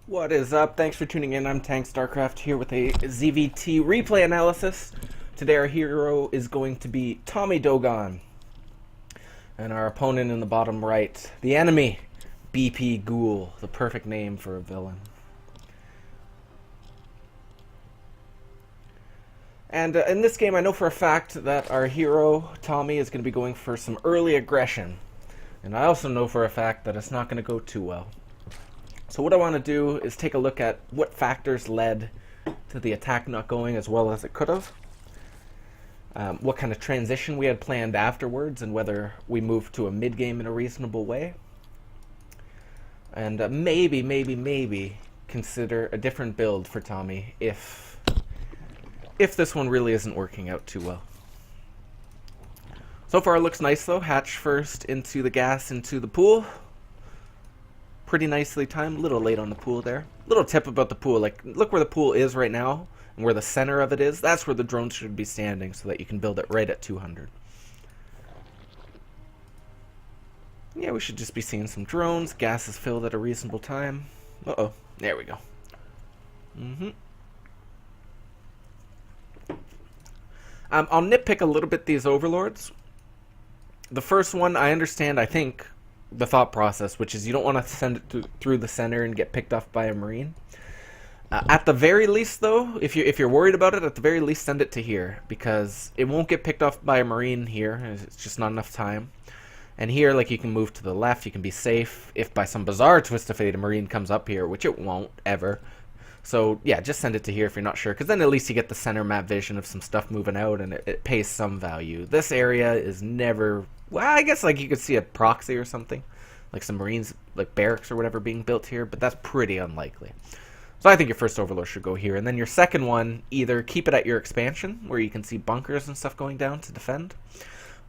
What is up? Thanks for tuning in. I'm Tang StarCraft here with a ZvT replay analysis. Today our hero is going to be Tommy Dogon. And our opponent in the bottom right, the enemy, BP Ghoul, the perfect name for a villain. And in this game I know for a fact that our hero, Tommy, is going to be going for some early aggression. And I also know for a fact that it's not going to go too well. So what I want to do is take a look at what factors led to the attack not going as well as it could have. What kind of transition we had planned afterwards and whether we moved to a mid-game in a reasonable way. And maybe consider a different build for Tommy if this one really isn't working out too well. So far it looks nice though. Hatch first into the gas into the pool. Pretty nicely timed. A little late on the pool there. Little tip about the pool, like look where the pool is right now and where the center of it is. That's where the drone should be standing so that you can build it right at 200. Yeah, we should just be seeing some drones. Gas is filled at a reasonable time. Uh-oh. There we go. I'll nitpick a little bit these overlords. The first one, I understand, I think, the thought process, which is you don't want to send it through the center and get picked off by a marine. At the very least, though, if you're worried about it, at the very least send it to here, because it won't get picked off by a marine here. It's just not enough time. And here, like, you can move to the left, you can be safe. If by some bizarre twist of fate a marine comes up here, which it won't, ever. So, yeah, just send it to here if you're not sure, because then at least you get the center map vision of some stuff moving out, and it pays some value. This area is never... Well, I guess like you could see a proxy or something, like some marines, like barracks or whatever being built here, but that's pretty unlikely. So I think your first overlord should go here, and then your second one, either keep it at your expansion, where you can see bunkers and stuff going down to defend,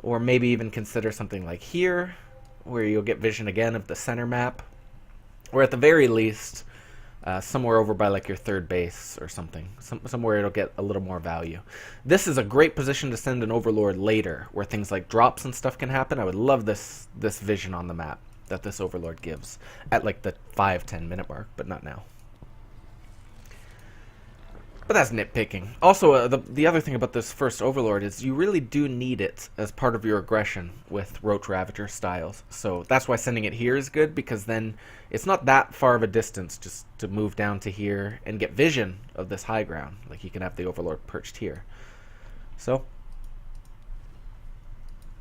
or maybe even consider something like here, where you'll get vision again of the center map, or at the very least, somewhere over by like your third base or something. Somewhere it'll get a little more value. This is a great position to send an overlord later, where things like drops and stuff can happen. I would love this vision on the map that this overlord gives at like the 5-10 minute mark, but not now. But that's nitpicking. Also, the other thing about this first overlord is you really do need it as part of your aggression with Roach-Ravager styles. So that's why sending it here is good, because then it's not that far of a distance just to move down to here and get vision of this high ground. Like you can have the overlord perched here. So,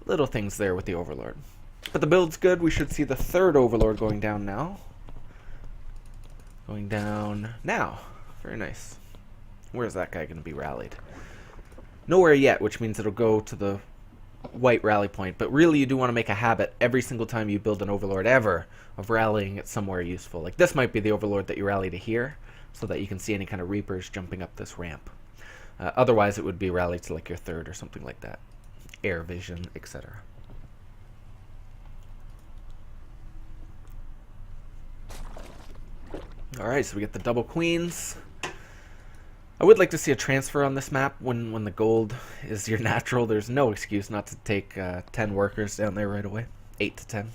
little things there with the overlord. But the build's good. We should see the third overlord going down now. Going down now. Very nice. Where's that guy going to be rallied? Nowhere yet, which means it'll go to the white rally point. But really, you do want to make a habit every single time you build an overlord ever of rallying it somewhere useful. Like this might be the overlord that you rally to here, so that you can see any kind of reapers jumping up this ramp. Otherwise, it would be rallied to like your third or something like that. Air vision, etc. Alright, so we get the double queens. I would like to see a transfer on this map when the gold is your natural. There's no excuse not to take 10 workers down there right away. 8 to 10.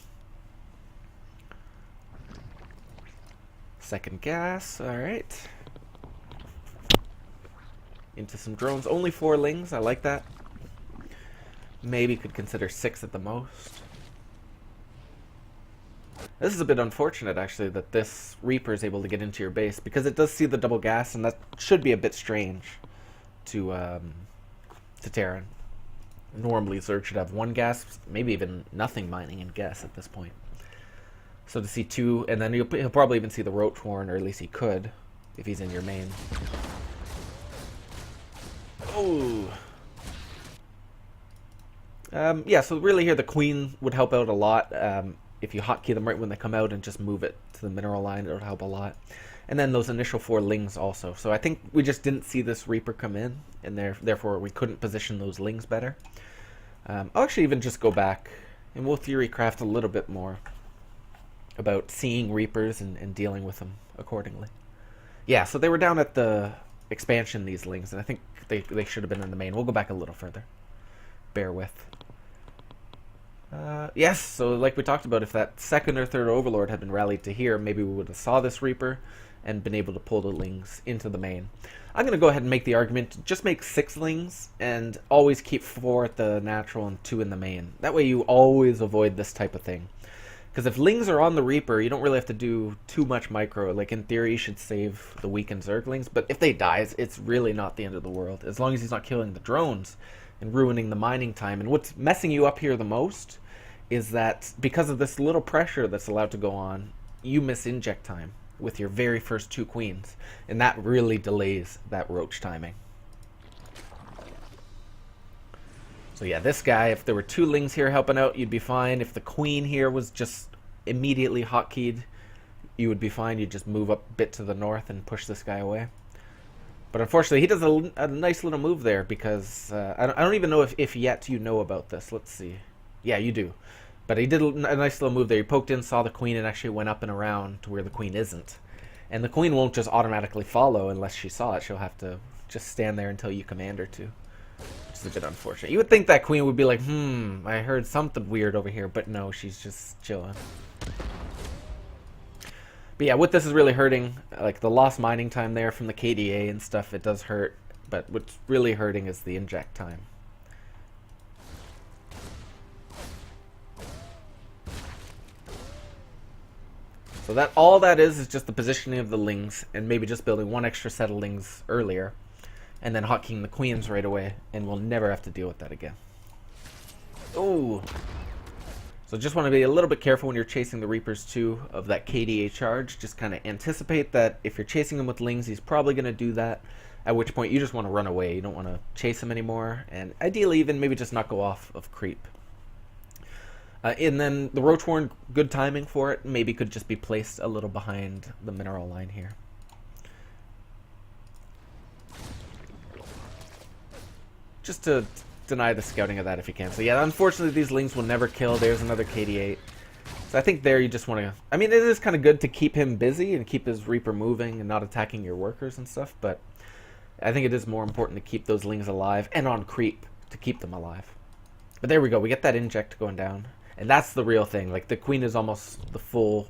Second gas, alright. Into some drones. Only 4 lings, I like that. Maybe could consider 6 at the most. This is a bit unfortunate, actually, that this Reaper is able to get into your base, because it does see the double gas, and that should be a bit strange to Terran. Normally, Zerg should have 1 gas, maybe even nothing mining in gas at this point. So to see 2, and then he'll probably even see the Roach Warren, or at least he could, if he's in your main. Oh! Yeah, so really here the Queen would help out a lot. If you hotkey them right when they come out and just move it to the mineral line, it'll help a lot. And then those initial 4 lings also. So I think we just didn't see this Reaper come in, and therefore we couldn't position those lings better. I'll actually even just go back, and we'll theory craft a little bit more about seeing Reapers and dealing with them accordingly. Yeah, so they were down at the expansion, these lings, and I think they should have been in the main. We'll go back a little further. Bear with. Yes, so like we talked about, if that second or third Overlord had been rallied to here, maybe we would have saw this Reaper, and been able to pull the lings into the main. I'm going to go ahead and make the argument to just make 6 lings and always keep 4 at the natural and 2 in the main. That way you always avoid this type of thing. Because if lings are on the Reaper, you don't really have to do too much micro. Like, in theory, you should save the weakened Zerglings. But if they die, it's really not the end of the world. As long as he's not killing the drones and ruining the mining time. And what's messing you up here the most is that because of this little pressure that's allowed to go on, you miss inject time with your very first 2 queens. And that really delays that roach timing. So yeah, this guy, if there were 2 lings here helping out, you'd be fine. If the queen here was just immediately hotkeyed, you would be fine. You'd just move up a bit to the north and push this guy away. But unfortunately, he does a nice little move there because I don't even know if yet you know about this. Let's see. Yeah, you do. But he did a nice little move there. He poked in, saw the queen, and actually went up and around to where the queen isn't. And the queen won't just automatically follow unless she saw it. She'll have to just stand there until you command her to. Which is a bit unfortunate. You would think that queen would be like, I heard something weird over here. But no, she's just chilling. But yeah, what this is really hurting, like the lost mining time there from the KDA and stuff, it does hurt. But what's really hurting is the inject time. So that all that is just the positioning of the lings, and maybe just building 1 extra set of lings earlier, and then hotkeying the queens right away, and we'll never have to deal with that again. Ooh. So just want to be a little bit careful when you're chasing the Reapers too of that KDA charge. Just kind of anticipate that if you're chasing him with lings, he's probably going to do that, at which point you just want to run away. You don't want to chase him anymore, and ideally even maybe just not go off of creep. And then the Roach Warren, good timing for it, maybe could just be placed a little behind the mineral line here. Just to deny the scouting of that if you can. So yeah, unfortunately these lings will never kill. There's another KD8. So I think there you just want to... I mean, it is kind of good to keep him busy and keep his Reaper moving and not attacking your workers and stuff, but I think it is more important to keep those lings alive and on creep to keep them alive. But there we go. We get that inject going down. And that's the real thing. Like, the queen is almost the full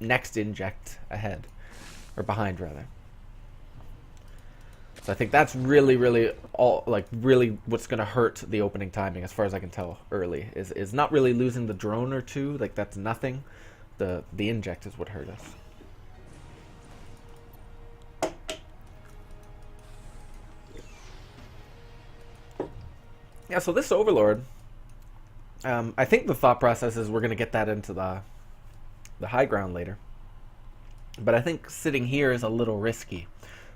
next inject ahead. Or behind, rather. So I think that's really, really what's going to hurt the opening timing, as far as I can tell early. Is not really losing the drone or 2. Like, that's nothing. The inject is what hurt us. Yeah, so this Overlord... I think the thought process is we're going to get that into the high ground later. But I think sitting here is a little risky.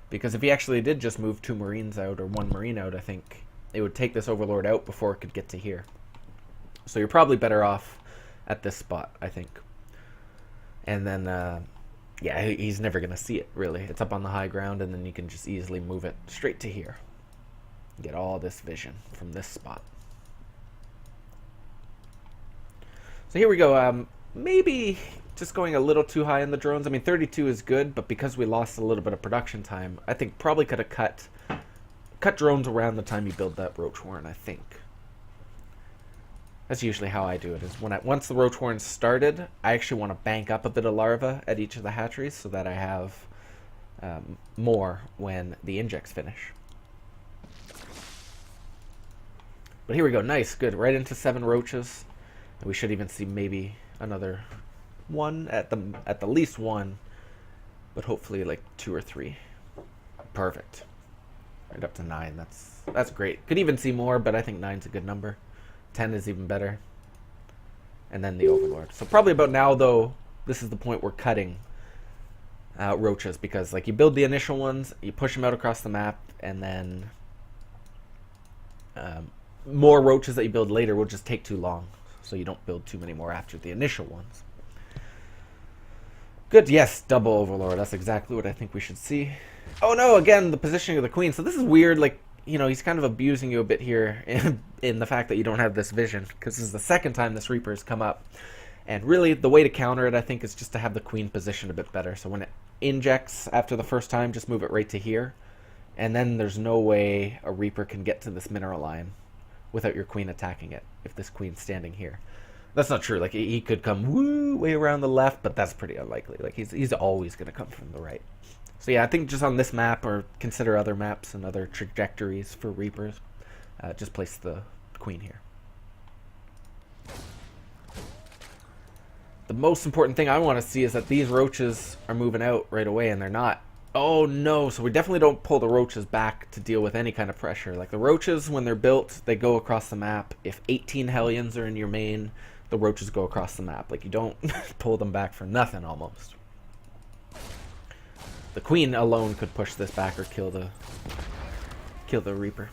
Because if he actually did just move 2 Marines out, or 1 Marine out, I think it would take this Overlord out before it could get to here. So you're probably better off at this spot, I think. And then, yeah, he's never going to see it, really. It's up on the high ground, and then you can just easily move it straight to here. Get all this vision from this spot. So here we go. Maybe just going a little too high in the drones. I mean, 32 is good, but because we lost a little bit of production time, I think probably could have cut drones around the time you build that Roach Warren, I think. That's usually how I do it, is once the Roach Warren started, I actually want to bank up a bit of larva at each of the hatcheries so that I have more when the injects finish. But here we go. Nice. Good. Right into 7 roaches. And we should even see maybe another 1 at the least 1, but hopefully like 2 or 3. Perfect. Right up to 9. That's great. Could even see more, but I think 9's a good number. 10 is even better. And then the Overlord. So probably about now, though, this is the point we're cutting roaches, because like you build the initial ones, you push them out across the map, and then more roaches that you build later will just take too long. So you don't build too many more after the initial ones. Good, yes, double Overlord. That's exactly what I think we should see. Oh no, again, the positioning of the queen. So this is weird, like, you know, he's kind of abusing you a bit here in the fact that you don't have this vision, because this is the second time this Reaper has come up. And really, the way to counter it, I think, is just to have the queen positioned a bit better. So when it injects after the first time, just move it right to here. And then there's no way a Reaper can get to this mineral line without your queen attacking it, if this queen's standing here. That's not true. Like, he could come way around the left, but that's pretty unlikely. Like, he's always going to come from the right. So yeah, I think just on this map, or consider other maps and other trajectories for Reapers, just place the Queen here. The most important thing I want to see is that these roaches are moving out right away, and they're not. Oh no, so we definitely don't pull the roaches back to deal with any kind of pressure. Like, the roaches, when they're built, they go across the map. If 18 Hellions are in your main, the roaches go across the map. Like, you don't pull them back for nothing, almost. The Queen alone could push this back or kill the Reaper.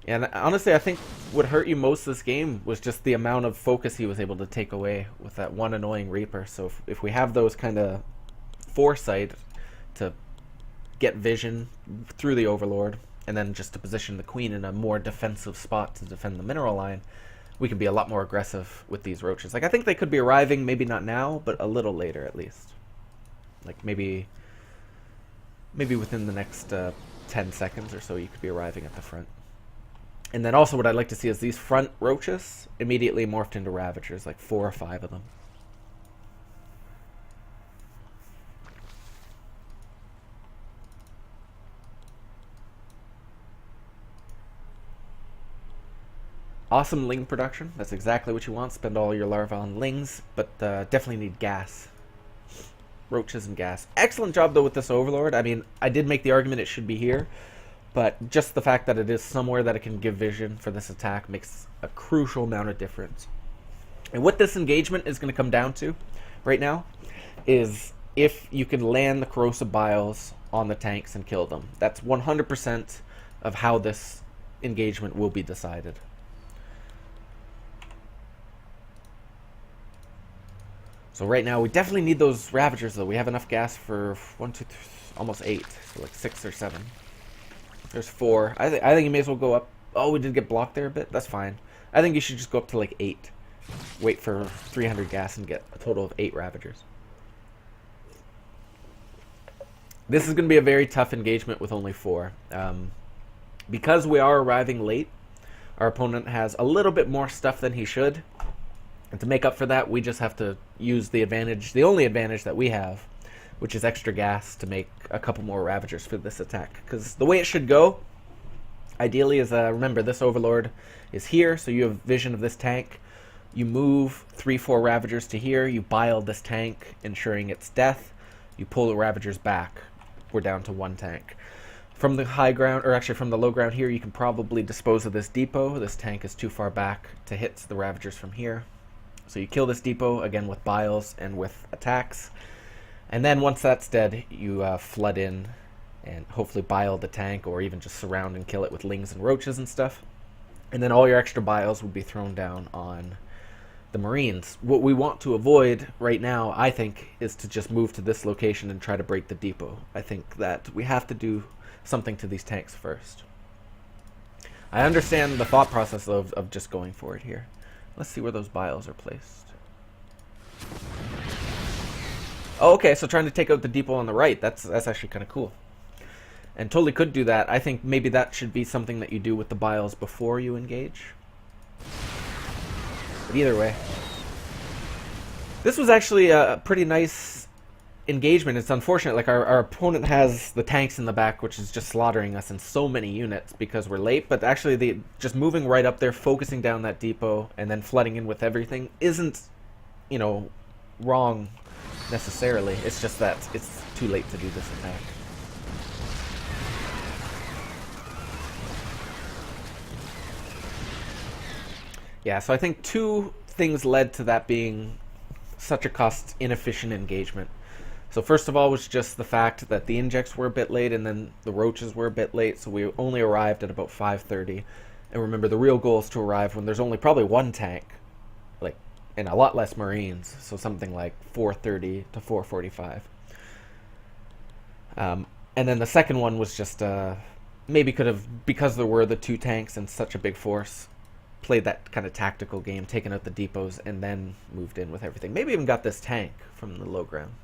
And honestly, I think what hurt you most this game was just the amount of focus he was able to take away with that one annoying Reaper. So if we have those kind of foresight to get vision through the Overlord, and then just to position the Queen in a more defensive spot to defend the mineral line, we can be a lot more aggressive with these roaches. Like, I think they could be arriving, maybe not now, but a little later at least. Like, maybe within the next 10 seconds or so, you could be arriving at the front. And then also what I'd like to see is these front roaches immediately morphed into Ravagers, like 4 or 5 of them. Awesome Ling production. That's exactly what you want. Spend all your larvae on Lings, but definitely need gas. Roaches and gas. Excellent job, though, with this Overlord. I mean, I did make the argument it should be here, but just the fact that it is somewhere that it can give vision for this attack makes a crucial amount of difference. And what this engagement is going to come down to right now is if you can land the Corrosive Biles on the tanks and kill them. That's 100% of how this engagement will be decided. So right now, we definitely need those Ravagers, though. We have enough gas for 1, 2, 3, almost 8. So like 6 or 7. There's 4. I think you may as well go up. Oh, we did get blocked there a bit. That's fine. I think you should just go up to like 8. Wait for 300 gas and get a total of 8 Ravagers. This is going to be a very tough engagement with only 4. Because we are arriving late, our opponent has a little bit more stuff than he should. And to make up for that, we just have to use the advantage, the only advantage that we have, which is extra gas to make a couple more Ravagers for this attack. Because the way it should go, ideally, is, remember, this Overlord is here, so you have vision of this tank. You move 3-4 Ravagers to here, you bile this tank, ensuring its death. You pull the Ravagers back. We're down to 1 tank. From the high ground, or actually from the low ground here, you can probably dispose of this depot. This tank is too far back to hit the Ravagers from here. So you kill this depot, again with biles and with attacks. And then once that's dead, you flood in and hopefully bile the tank, or even just surround and kill it with Lings and Roaches and stuff. And then all your extra biles will be thrown down on the Marines. What we want to avoid right now, I think, is to just move to this location and try to break the depot. I think that we have to do something to these tanks first. I understand the thought process of just going for it here. Let's see where those biles are placed. Oh, okay, so trying to take out the depot on the right, that's actually kind of cool. And totally could do that. I think maybe that should be something that you do with the biles before you engage. But either way. This was actually a pretty nice engagement. It's unfortunate, like our opponent has the tanks in the back, which is just slaughtering us in so many units because we're late, but actually just moving right up there, focusing down that depot, and then flooding in with everything isn't, you know, wrong necessarily. It's just that it's too late to do this attack. Yeah, so I think 2 things led to that being such a cost inefficient engagement. So first of all was just the fact that the injects were a bit late, and then the roaches were a bit late, so we only arrived at about 5:30. And remember, the real goal is to arrive when there's only probably 1 tank, like, and a lot less Marines, so something like 4:30 to 4:45. And then the second one was just maybe could have, because there were the 2 tanks and such a big force, played that kind of tactical game, taken out the depots, and then moved in with everything. Maybe even got this tank from the low ground.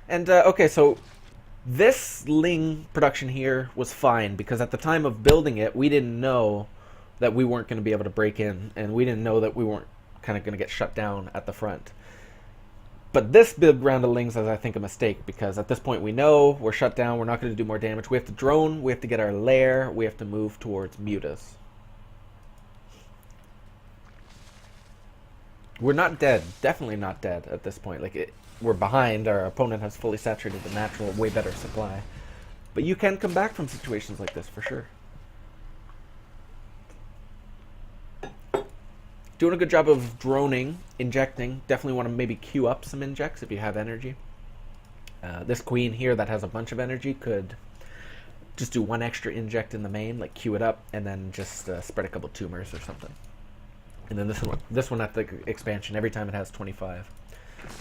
And, okay, so This Ling production here was fine because at the time of building it, we didn't know that we weren't going to be able to break in, and we didn't know that we weren't kind of going to get shut down at the front. But this big round of Lings is, I think, a mistake because at this point we know we're shut down, we're not going to do more damage. We have to drone, we have to get our lair, we have to move towards mutas. We're not dead, definitely not dead at this point. Like, we're behind, our opponent has fully saturated the natural, way better supply. But you can come back from situations like this, for sure. Doing a good job of droning, injecting. Definitely want to maybe queue up some injects if you have energy. This queen here that has a bunch of energy could just do one extra inject in the main, like queue it up, and then just spread a couple tumors or something. And then this one at the expansion, every time it has 25,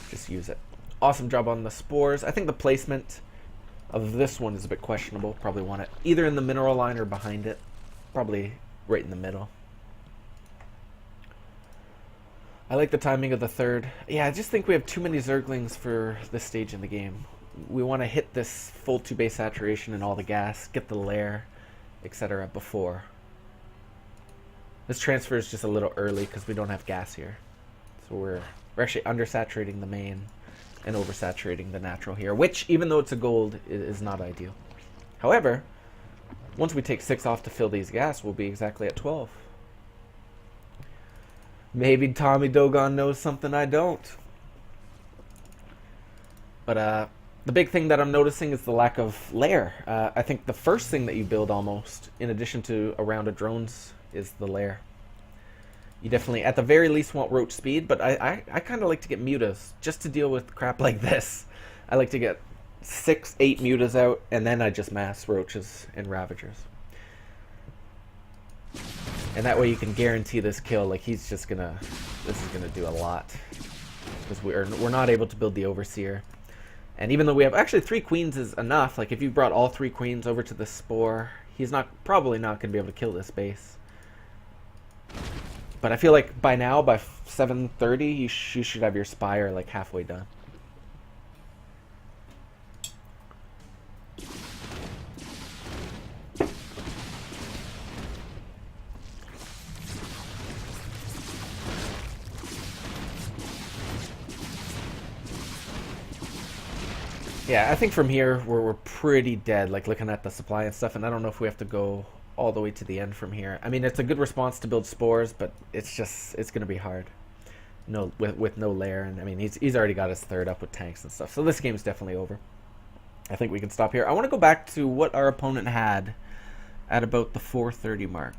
just use it. Awesome job on the spores. I think the placement of this one is a bit questionable. Probably want it either in the mineral line or behind it. Probably right in the middle. I like the timing of the third. Yeah, I just think we have too many Zerglings for this stage in the game. We want to hit this full 2-base saturation and all the gas, get the lair, etc. before. This transfer is just a little early because we don't have gas here. So we're actually undersaturating the main and oversaturating the natural here, which, even though it's a gold, is not ideal. However, once we take 6 off to fill these gas, we'll be exactly at 12. Maybe Tommy Dogon knows something I don't. But the big thing that I'm noticing is the lack of lair. I think the first thing that you build almost, in addition to a round of drones, is the lair. You definitely, at the very least, want roach speed, but I kind of like to get mutas, just to deal with crap like this. I like to get 6, 8 mutas out, and then I just mass roaches and ravagers. And that way you can guarantee this kill. Like, he's just gonna, this is gonna do a lot. Because we're not able to build the Overseer. And even though we have, actually 3 queens is enough. Like, if you brought all 3 queens over to the spore, he's probably not gonna be able to kill this base. But I feel like by now, by 7:30, you should have your Spire like halfway done. Yeah, I think from here we're pretty dead, like looking at the supply and stuff, and I don't know if we have to go all the way to the end from here. I mean, it's a good response to build spores, but it's going to be hard. No, with no lair, and I mean, he's already got his third up with tanks and stuff, so this game's definitely over. I think we can stop here. I want to go back to what our opponent had at about the 4:30 mark.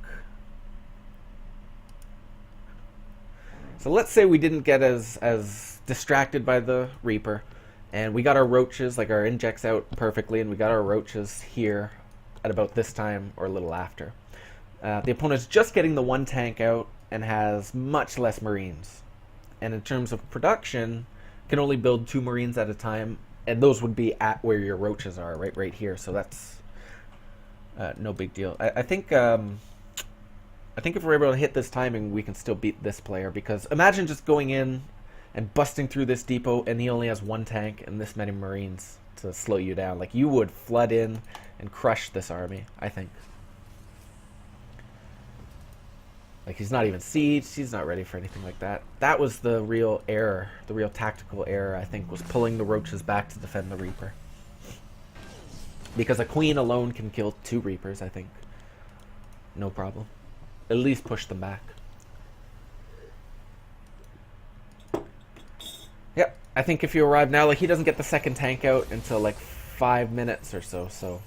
So let's say we didn't get as distracted by the Reaper, and we got our roaches, like our injects out perfectly, and we got our roaches here at about this time or a little after. The opponent's just getting the 1 tank out and has much less marines. And in terms of production, can only build 2 marines at a time, and those would be at where your roaches are, right here. So that's no big deal. I think if we're able to hit this timing, we can still beat this player, because imagine just going in and busting through this depot, and he only has 1 tank and this many marines to slow you down. Like, you would flood in and crush this army, I think. Like, he's not even sieged, he's not ready for anything like that. That was the real error, the real tactical error, I think, was pulling the roaches back to defend the Reaper. Because a queen alone can kill 2 Reapers, I think. No problem. At least push them back. Yep, I think if you arrive now, like, he doesn't get the 2nd tank out until like 5 minutes or so, so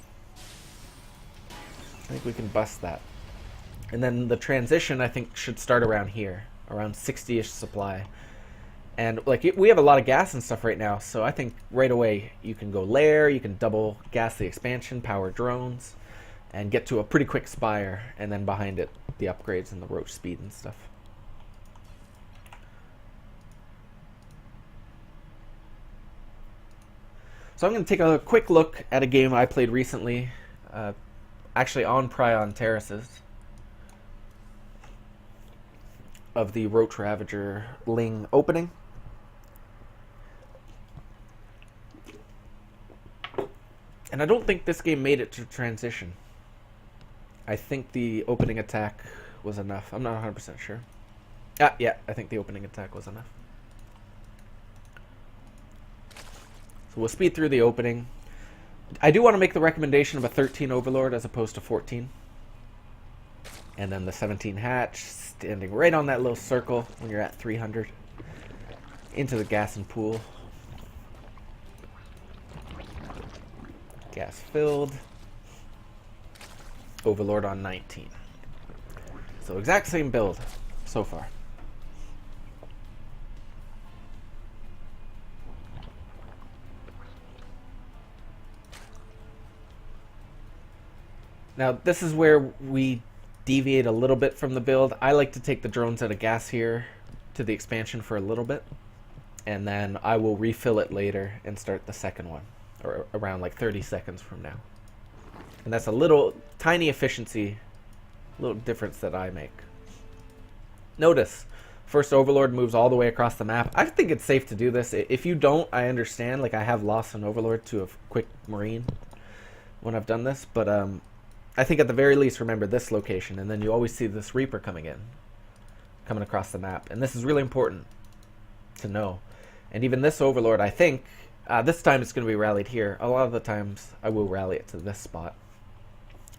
I think we can bust that. And then the transition, I think, should start around here, around 60-ish supply. And like, we have a lot of gas and stuff right now, so I think right away you can go lair, you can double gas the expansion, power drones, and get to a pretty quick Spire, and then behind it, the upgrades and the roach speed and stuff. So I'm going to take a quick look at a game I played recently, actually on Prion Terraces, of the Roach-Ravager-Ling Opening. And I don't think this game made it to transition. I think the opening attack was enough. I'm not 100% sure. Yeah, I think the opening attack was enough. So we'll speed through the opening. I do want to make the recommendation of a 13 Overlord as opposed to 14. And then the 17 hatch, standing right on that little circle when you're at 300. Into the gas and pool. Gas filled. Overlord on 19. So exact same build so far. Now this is where we deviate a little bit from the build. I like to take the drones out of gas here to the expansion for a little bit, and then I will refill it later and start the second one, or around like 30 seconds from now. And that's a little tiny efficiency, little difference that I make. Notice, first Overlord moves all the way across the map. I think it's safe to do this. If you don't, I understand. Like, I have lost an Overlord to a quick Marine when I've done this, but I think at the very least remember this location, and then you always see this Reaper coming across the map. And this is really important to know. And even this Overlord, I think, this time it's going to be rallied here. A lot of the times I will rally it to this spot.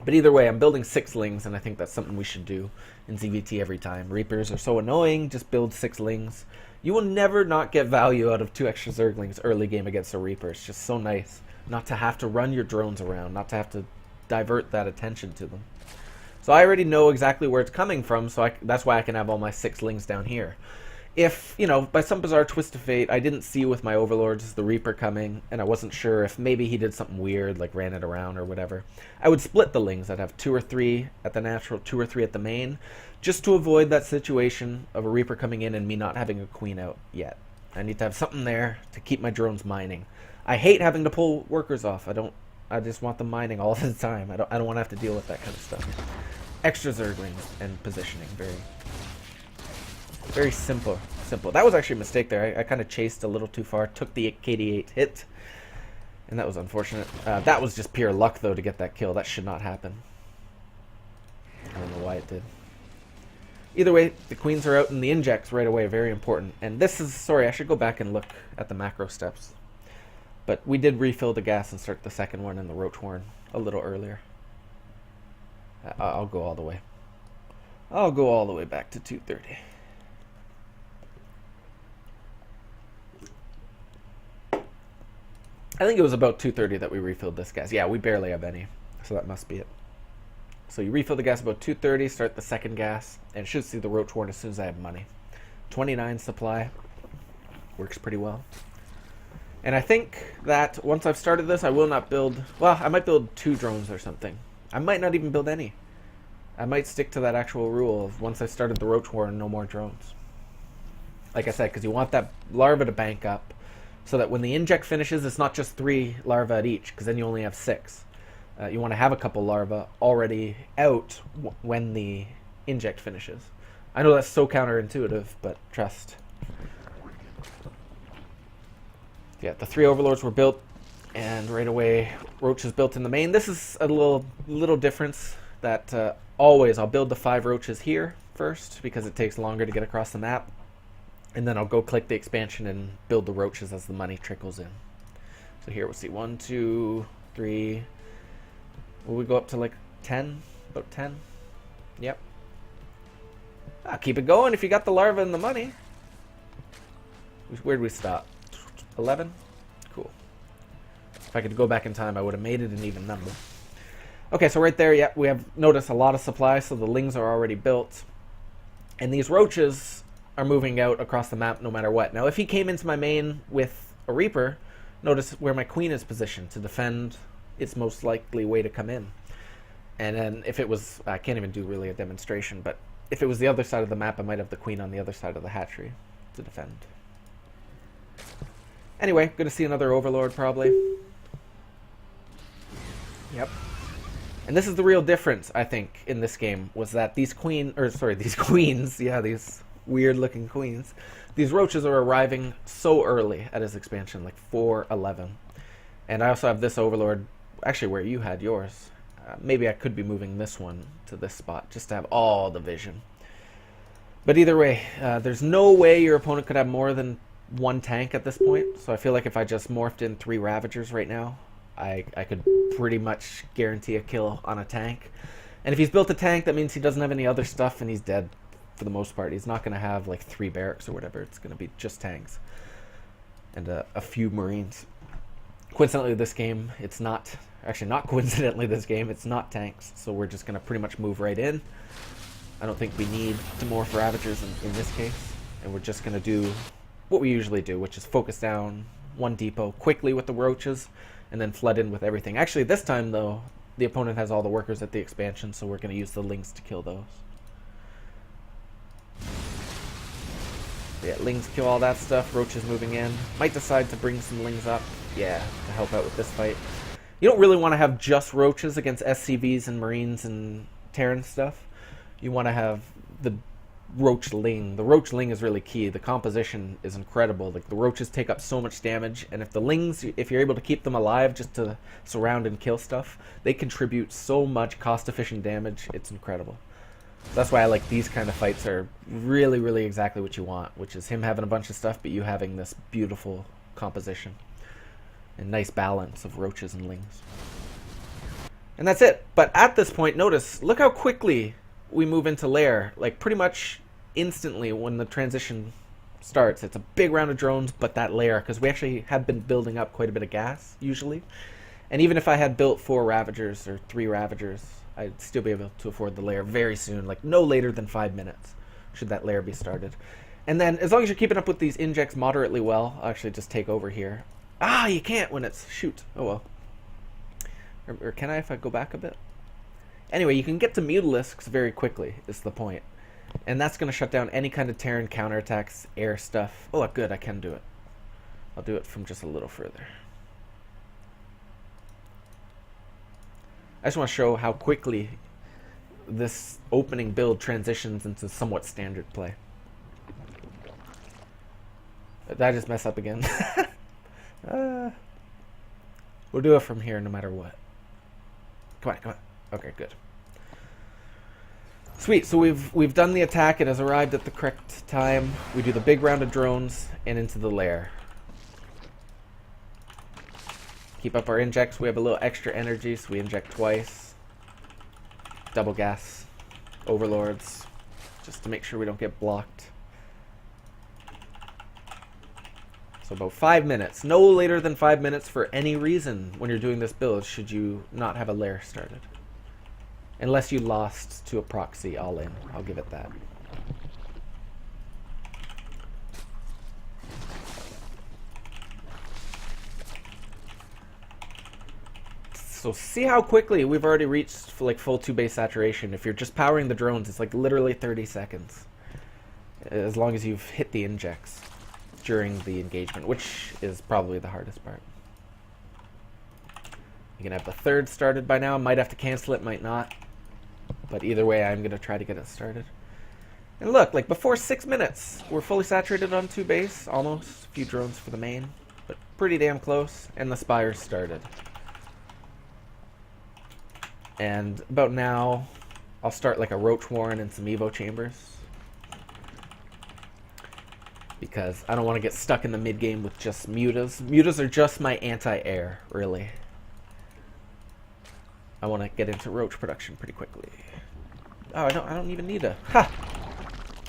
But either way, I'm building 6 Lings, and I think that's something we should do in ZvT every time. Reapers are so annoying, just build 6 Lings. You will never not get value out of 2 extra Zerglings early game against a Reaper. It's just so nice not to have to run your drones around, not to have to divert that attention to them. So I already know exactly where it's coming from, so that's why I can have all my 6 Lings down here. If, you know, by some bizarre twist of fate, I didn't see with my Overlords the Reaper coming, and I wasn't sure if maybe he did something weird, like ran it around or whatever, I would split the Lings. I'd have 2 or 3 at the natural, 2 or 3 at the main, just to avoid that situation of a Reaper coming in and me not having a Queen out yet. I need to have something there to keep my drones mining. I hate having to pull workers off. I just want them mining all the time. I don't want to have to deal with that kind of stuff. Extra Zerglings and positioning, very simple. That was actually a mistake there. I kind of chased a little too far, took the KD8 hit, and that was unfortunate. That was just pure luck, though, to get that kill. That should not happen. I don't know why it did. Either way, the Queens are out, and the injects right away, very important. And this is, sorry, I should go back and look at the macro steps. But we did refill the gas and start the second one in the Roach Horn a little earlier. I'll go all the way. I'll go all the way back to 230. I think it was about 230 that we refilled this gas. Yeah, we barely have any, so that must be it. So you refill the gas about 230, start the second gas, and should see the Roach Horn as soon as I have money. 29 supply. Works pretty well. And I think that once I've started this, I will not build... Well, I might build 2 drones or something. I might not even build any. I might stick to that actual rule of once I started the Roach Horn, no more drones. Like I said, because you want that larva to bank up, so that when the inject finishes, it's not just 3 larvae at each, because then you only have 6. You want to have a couple larvae already out when the inject finishes. I know that's so counterintuitive, but trust. Yeah, the 3 Overlords were built, and right away, Roach is built in the main. This is a little difference that always I'll build the 5 Roaches here first, because it takes longer to get across the map. And then I'll go click the expansion and build the Roaches as the money trickles in. So here we'll see 1, 2, 3. Will we go up to like 10? About 10? Yep. Keep it going if you got the larva and the money. Where'd we stop? 11? Cool. If I could go back in time, I would have made it an even number. Okay, so right there, yeah, we have noticed a lot of supply, so the Lings are already built. And these Roaches are moving out across the map no matter what. Now, if he came into my main with a Reaper, notice where my Queen is positioned to defend its most likely way to come in. And then if it was, I can't even do really a demonstration, but if it was the other side of the map, I might have the Queen on the other side of the hatchery to defend. Anyway, gonna see another Overlord probably. Yep. And this is the real difference, I think, in this game, was that these queens, yeah, these weird-looking queens, these Roaches are arriving so early at his expansion, like 4-11. And I also have this Overlord actually where you had yours. Maybe I could be moving this one to this spot just to have all the vision. But either way, there's no way your opponent could have more than one tank at this point. So I feel like if I just morphed in 3 Ravagers right now, I could pretty much guarantee a kill on a tank. And if he's built a tank, that means he doesn't have any other stuff and he's dead for the most part. He's not going to have like 3 barracks or whatever. It's going to be just tanks and a few Marines. Coincidentally, this game, it's not... Actually, not coincidentally this game, it's not tanks. So we're just going to pretty much move right in. I don't think we need to morph Ravagers in this case. And we're just going to do what we usually do, which is focus down one depot quickly with the roaches and then flood in with everything. Actually, this time, though, the opponent has all the workers at the expansion, so we're going to use the lings to kill those. Yeah, lings kill all that stuff. Roaches moving in. Might decide to bring some lings up. Yeah, to help out with this fight. You don't really want to have just roaches against SCVs and Marines and Terran stuff. You want to have the Roach-Ling. The Roach-Ling is really key. The composition is incredible. Like, the roaches take up so much damage, and if the lings, if you're able to keep them alive just to surround and kill stuff, they contribute so much cost-efficient damage. It's incredible. So that's why I like these kind of fights are really, really exactly what you want, which is him having a bunch of stuff, but you having this beautiful composition and nice balance of roaches and lings. And that's it. But at this point, notice, look how quickly we move into lair. Like, pretty much instantly when the transition starts. It's a big round of drones, but that lair, because we actually have been building up quite a bit of gas, usually. And even if I had built 4 Ravagers or 3 Ravagers, I'd still be able to afford the lair very soon, like no later than 5 minutes, should that lair be started. And then, as long as you're keeping up with these injects moderately well, I'll actually just take over here. Ah, you can't when it's... Shoot. Oh, well. Or can I if I go back a bit? Anyway, you can get to Mutalisks very quickly, is the point. And that's going to shut down any kind of Terran counterattacks, air stuff. Oh, good, I can do it. I'll do it from just a little further. I just want to show how quickly this opening build transitions into somewhat standard play. Did I just mess up again? We'll do it from here no matter what. Come on, come on. Okay, good. Sweet, so we've done the attack. It has arrived at the correct time. We do the big round of drones and into the lair. Keep up our injects. We have a little extra energy, so we inject twice. Double gas overlords, just to make sure we don't get blocked. So about 5 minutes. No later than 5 minutes for any reason when you're doing this build should you not have a lair started. Unless you lost to a proxy all in. I'll give it that. So see how quickly we've already reached like full 2-base saturation. If you're just powering the drones, it's like literally 30 seconds. As long as you've hit the injects during the engagement, which is probably the hardest part. You can have the 3rd started by now. Might have to cancel it, might not. But either way, I'm going to try to get it started. And look, like before 6 minutes, we're fully saturated on 2-base, almost. A few drones for the main, but pretty damn close. And the spires started. And about now, I'll start like a Roach Warren and some Evo Chambers. Because I don't want to get stuck in the mid-game with just mutas. Mutas are just my anti-air, really. I want to get into Roach production pretty quickly. Oh, I don't even need a... Ha!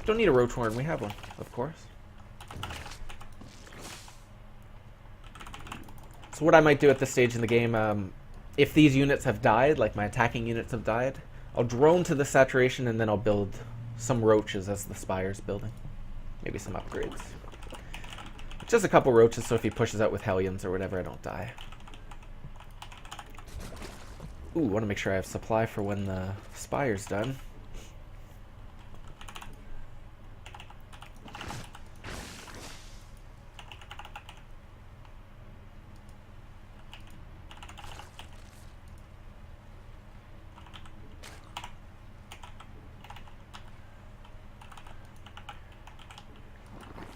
Don't need a Roach Horn. We have one, of course. So what I might do at this stage in the game, if these units have died, like my attacking units have died, I'll drone to the saturation and then I'll build some roaches as the spire's building. Maybe some upgrades. Just a couple roaches, so if he pushes out with Hellions or whatever, I don't die. Ooh, want to make sure I have supply for when the spire's done.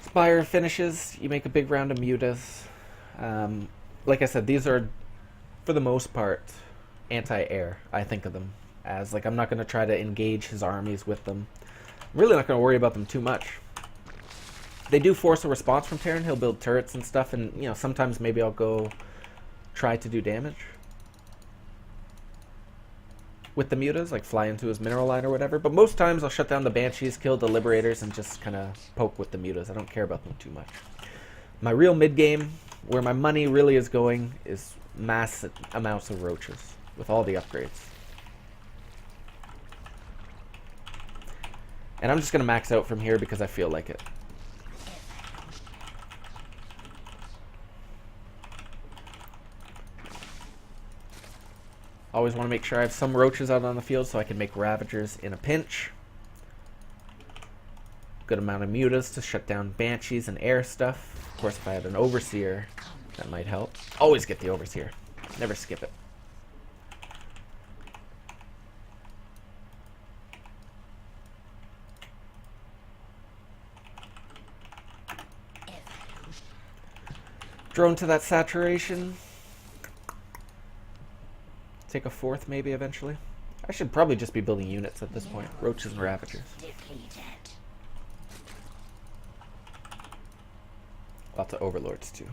Spire finishes, you make a big round of mutas. Like I said, these are for the most part, anti-air. I think of them as, like, I'm not going to try to engage his armies with them. I'm really not going to worry about them too much. They do force a response from Terran. He'll build turrets and stuff, and, you know, sometimes maybe I'll go try to do damage with the mutas, like fly into his mineral line or whatever. But most times I'll shut down the Banshees, kill the Liberators, and just kind of poke with the mutas. I don't care about them too much. My real mid-game, where my money really is going, is massive amounts of roaches with all the upgrades. And I'm just going to max out from here because I feel like it. Always want to make sure I have some roaches out on the field so I can make Ravagers in a pinch. Good amount of mutas to shut down Banshees and air stuff. Of course, if I had an Overseer, that might help. Always get the Overseer. Never skip it. Drone to that saturation. Take a fourth maybe eventually. I should probably just be building units at this point. Roaches and Ravagers. Lots of Overlords too.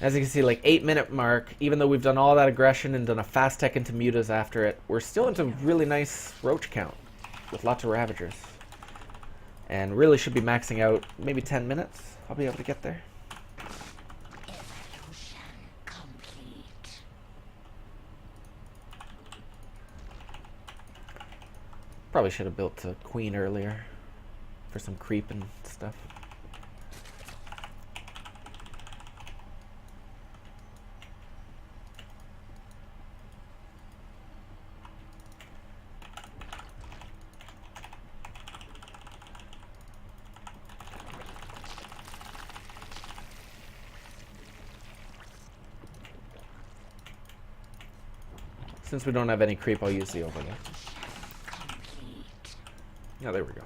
As you can see, like 8-minute mark, even though we've done all that aggression and done a fast tech into mutas after it, we're still into really nice roach count with lots of Ravagers. And really should be maxing out maybe 10 minutes. I'll be able to get there. Probably should have built a queen earlier for some creep and stuff. Since we don't have any creep, I'll use the overlay. Yeah, there we go.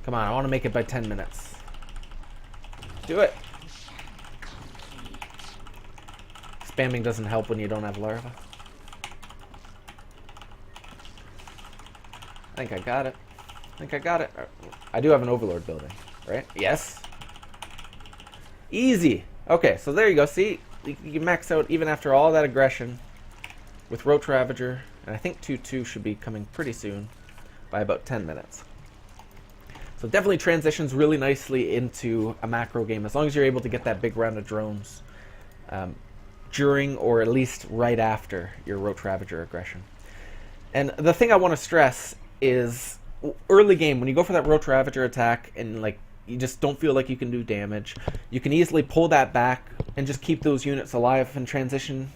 Come on, I want to make it by 10 minutes. Do it! Spamming doesn't help when you don't have larva. I think I got it. I do have an Overlord building, right? Yes. Easy. Okay, so there you go. See, you max out even after all that aggression with Roach-Ravager, and I think 2-2 should be coming pretty soon by about 10 minutes. So definitely transitions really nicely into a macro game as long as you're able to get that big round of drones during or at least right after your Roach-Ravager aggression. And the thing I want to stress is early game, when you go for that Roach-Ravager attack and like you just don't feel like you can do damage, you can easily pull that back and just keep those units alive and transition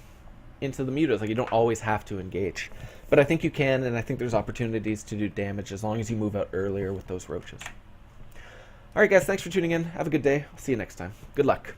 into the mutas. Like, you don't always have to engage. But I think you can, and I think there's opportunities to do damage as long as you move out earlier with those roaches. Alright guys, thanks for tuning in. Have a good day. I'll see you next time. Good luck.